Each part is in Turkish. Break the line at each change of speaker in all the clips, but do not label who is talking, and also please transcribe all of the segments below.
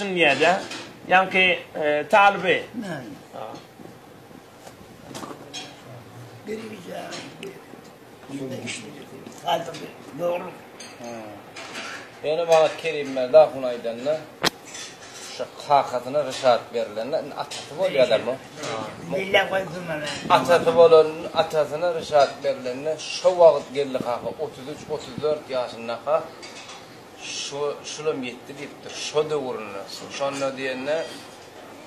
diye de yani talibi.
Biri güzel. Doğru.
Yani bana Kerimler daha Hunay'danla şu hakatına rüşat verilenler atatı oluyor adamı.
Billah koydum ben.
Atatı olan atasına rüşat verilenler şu vakit geldi kaka 33-34 yaşında kaka şulum yetti deyiptir. Şu da uğruna. Şunu diyenler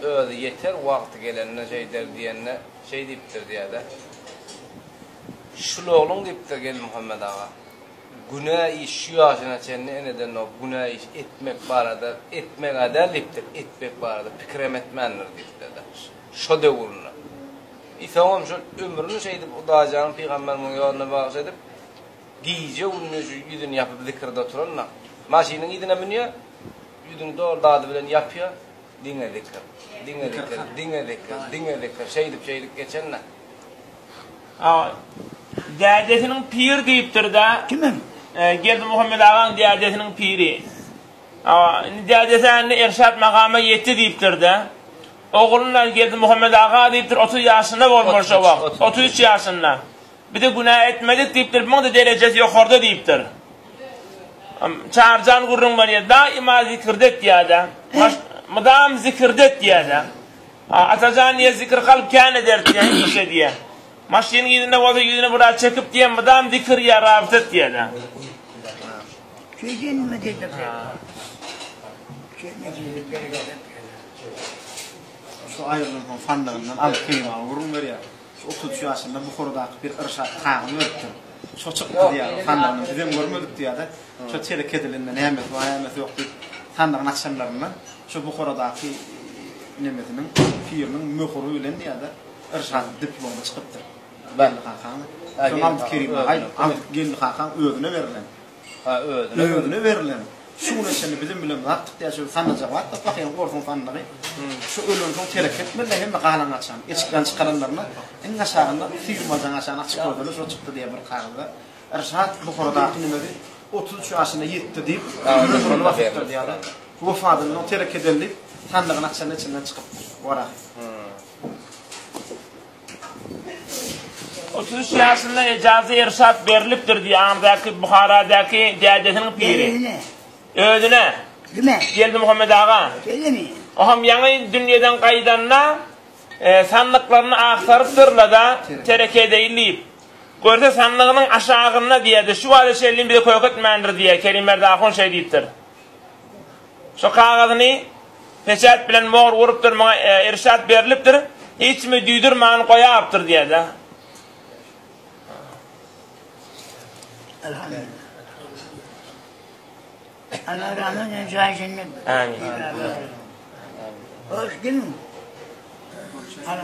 öyle yeter vakti gelenine şey der diyenler şey deyiptir diye de. Şulu oğlum deyiptir gel Muhammed Ağa. Günah iş şu yaşına çenni eneden o günah iş etmek barada etmek adaliptir etmek barada pikrem etmendir deyiptir de. Şu da uğruna. İsa'nın şu ömrünü şey deyip udağacağını Peygamber'in yoluna bağışlayıp giyece onun yüzünü yapıp zikirde oturanlar. Maşinin idine biniyor, yüzünü doğru dağdı bilen yapıyor, dinle zikir, şeydip geçenler.
Dədəsinin pir deyiptir da.
Kimin?
Geldi Muhammed Ağa'nın dədəsinin piri. Dədəsi anne irşad makama yetti deyiptir da. Oğlunla geldi Muhammed Ağa deyiptir 30 yaşında olmuş o vaxt. 33 yaşında. Bir de günah etmedik deyiptir, bunun da derecesi yukarıda deyiptir. Çağırcan gurrun var ya, daima zikirdet diye de. Madam zikirdet diye de. Atacan niye zikir kalıp kâne eder diye, işe diye. Maşinin yüzüne olsa yüzüne buraya çekip diye, madam zikir ya rabıtet diye de.
Şeyden mi dedim?
Şu ayrılığın fanlarından alıp kelime vurun ver ya. Şu 33 yaşında bu korudaki bir ırşat kanunu öptü. Şu çıktı diye fanlarından bizim görmedik diye de. Şu çelik kedilinden hemet yoktu. Fanların akşamlarından şu bu korudaki nimetinin firinin mühürü ile diye de ırşat diploma çıkıptı. Belli kankanı. Şu alıp kelime alıp geldi kankan ödüne verilen. Ödüne verilen. Şunun için bizim bilim artık diye şu fanna cevap bakayım korkun fanları. Şu ölüm son tereket mi hem kalan açan. İçten çıkaranlarına en aşağında firmadan aşağı açık koydular. Şu çıktı diye bir kararda. Erşat bu konuda nimedi 33 yaşında yetti deyip bunu vafittır diye. Bu fadılın o tereket edilip fanların açanın içinden çıkıp vara.
33 yaşında icazı irşad veriliptir diye andaki Bukhara'daki dədəsinin piri. Ödüne.
Kime?
Geldi Muhammed Ağa.
Öyle mi?
Oham yanı dünyadan kaydanına sandıklarını aktarıptırla da tereke deyilip. Görse sandığının aşağına diye de şu adeşelliğin bir de koyuk etmendir diye Kerimler Dağın şey deyiptir. Şu kağıdını peçet bilen mor vuruptur, irşad veriliptir. Hiç mi düydürmanı koyaptır diye de.
Elhamdülillah. Allah rahmet eylesin cennet.
Amin.
Hoş geldin. Ana.